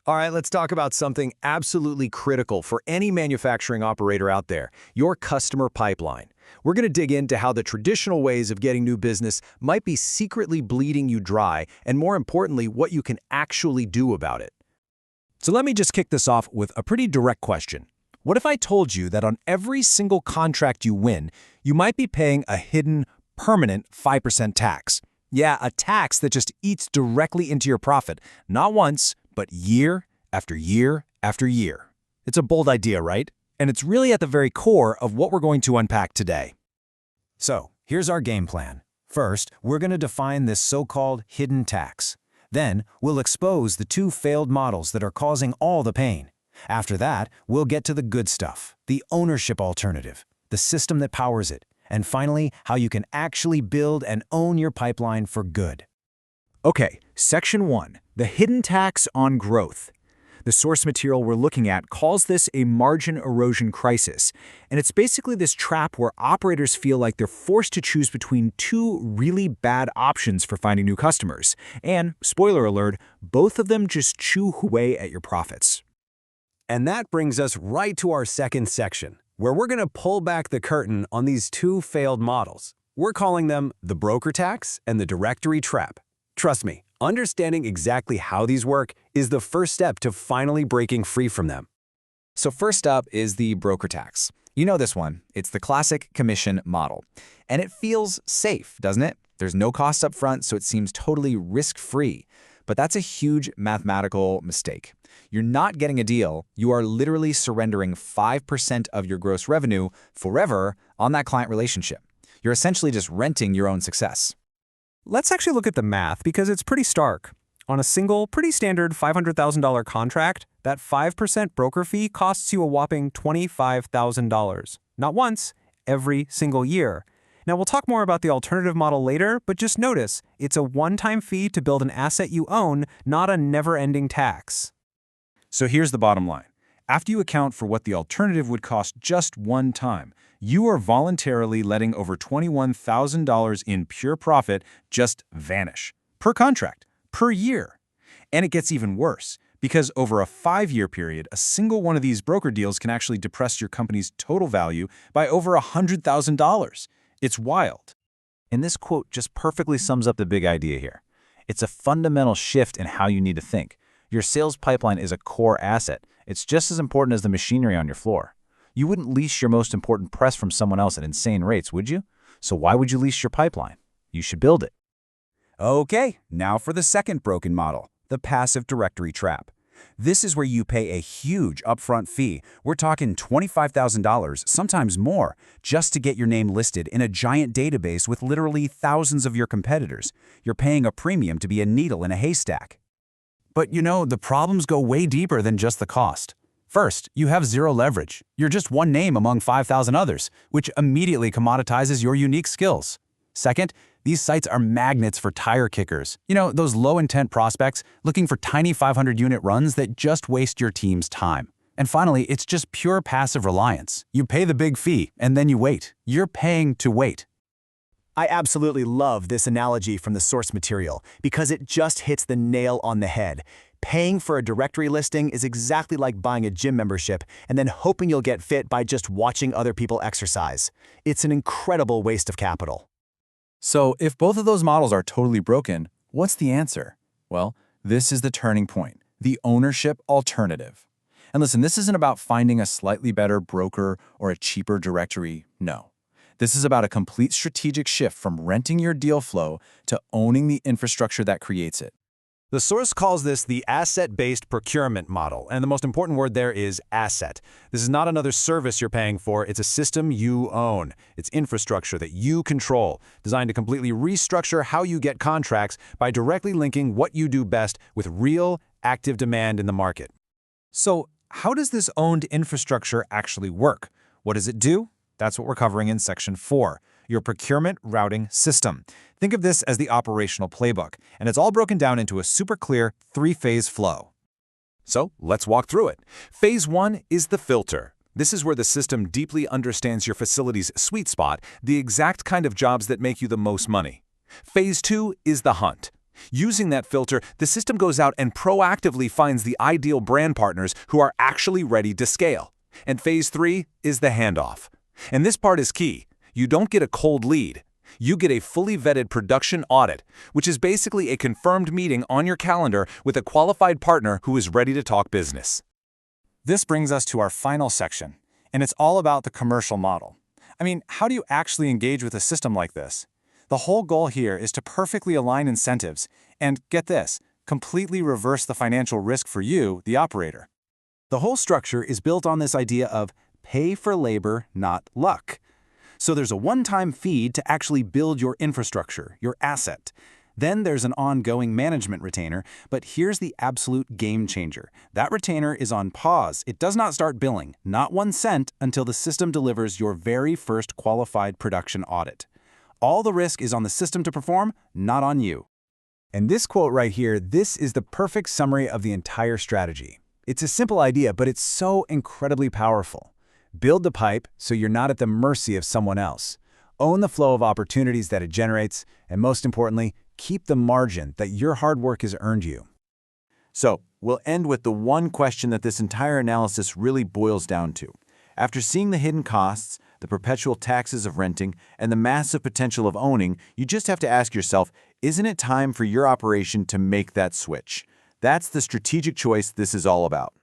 All right, let's talk about something absolutely critical for any manufacturing operator out there, your customer pipeline. We're going to dig into how the traditional ways of getting new business might be secretly bleeding you dry, and more importantly, what you can actually do about it. So let me just kick this off with a pretty direct question. What if I told you that on every single contract you win, you might be paying a hidden, permanent 5% tax? Yeah, a tax that just eats directly into your profit, not once, but year after year after year. It's a bold idea, right? And it's really at the very core of what we're going to unpack today. So, here's our game plan. First, we're going to define this so-called hidden tax. Then, we'll expose the two failed models that are causing all the pain. After that, we'll get to the good stuff, the ownership alternative, the system that powers it, and finally, how you can actually build and own your pipeline for good. Okay, Section 1, the hidden tax on growth. The source material we're looking at calls this a margin erosion crisis, and it's basically this trap where operators feel like they're forced to choose between two really bad options for finding new customers. And, spoiler alert, both of them just chew away at your profits. And that brings us right to our second section, where we're going to pull back the curtain on these two failed models. We're calling them the broker tax and the directory trap. Trust me, understanding exactly how these work is the first step to finally breaking free from them. So first up is the broker tax. You know this one. It's the classic commission model. And it feels safe, doesn't it? There's no cost up front, so it seems totally risk-free. But that's a huge mathematical mistake. You're not getting a deal. You are literally surrendering 5% of your gross revenue forever on that client relationship. You're essentially just renting your own success. Let's actually look at the math because it's pretty stark. On a single, pretty standard $500,000 contract, that 5% broker fee costs you a whopping $25,000. Not once, every single year. Now, we'll talk more about the alternative model later, but just notice, it's a one-time fee to build an asset you own, not a never-ending tax. So here's the bottom line. After you account for what the alternative would cost just one time, you are voluntarily letting over $21,000 in pure profit just vanish. Per contract, per year. And it gets even worse, because over a 5-year period, a single one of these broker deals can actually depress your company's total value by over $100,000. It's wild. And this quote just perfectly sums up the big idea here. It's a fundamental shift in how you need to think. Your sales pipeline is a core asset. It's just as important as the machinery on your floor. You wouldn't lease your most important press from someone else at insane rates, would you? So why would you lease your pipeline? You should build it. Okay, now for the second broken model, the passive directory trap. This is where you pay a huge upfront fee. We're talking $25,000, sometimes more, just to get your name listed in a giant database with literally thousands of your competitors. You're paying a premium to be a needle in a haystack. But you know, the problems go way deeper than just the cost. First, you have zero leverage. You're just one name among 5,000 others, which immediately commoditizes your unique skills. Second, these sites are magnets for tire kickers. You know, those low-intent prospects looking for tiny 500-unit runs that just waste your team's time. And finally, it's just pure passive reliance. You pay the big fee, and then you wait. You're paying to wait. I absolutely love this analogy from the source material because it just hits the nail on the head. Paying for a directory listing is exactly like buying a gym membership and then hoping you'll get fit by just watching other people exercise. It's an incredible waste of capital. So if both of those models are totally broken, what's the answer? Well, this is the turning point, the ownership alternative. And listen, this isn't about finding a slightly better broker or a cheaper directory, no. This is about a complete strategic shift from renting your deal flow to owning the infrastructure that creates it. The source calls this the asset-based procurement model, and the most important word there is asset. This is not another service you're paying for, it's a system you own. It's infrastructure that you control, designed to completely restructure how you get contracts by directly linking what you do best with real, active demand in the market. So, how does this owned infrastructure actually work? What does it do? That's what we're covering in Section 4, your procurement routing system. Think of this as the operational playbook, and it's all broken down into a super clear 3-phase flow. So let's walk through it. Phase 1 is the filter. This is where the system deeply understands your facility's sweet spot, the exact kind of jobs that make you the most money. Phase 2 is the hunt. Using that filter, the system goes out and proactively finds the ideal brand partners who are actually ready to scale. And phase 3 is the handoff. And this part is key. You don't get a cold lead. You get a fully vetted production audit, which is basically a confirmed meeting on your calendar with a qualified partner who is ready to talk business. This brings us to our final section, and it's all about the commercial model. I mean, how do you actually engage with a system like this? The whole goal here is to perfectly align incentives and, get this, completely reverse the financial risk for you, the operator. The whole structure is built on this idea of pay for labor, not luck. So there's a one-time fee to actually build your infrastructure, your asset. Then there's an ongoing management retainer, but here's the absolute game changer. That retainer is on pause. It does not start billing, not 1 cent, until the system delivers your very first qualified production audit. All the risk is on the system to perform, not on you. And this quote right here, this is the perfect summary of the entire strategy. It's a simple idea, but it's so incredibly powerful. Build the pipe so you're not at the mercy of someone else. Own the flow of opportunities that it generates, and most importantly, keep the margin that your hard work has earned you. So, we'll end with the one question that this entire analysis really boils down to. After seeing the hidden costs, the perpetual taxes of renting, and the massive potential of owning, you just have to ask yourself, isn't it time for your operation to make that switch? That's the strategic choice this is all about.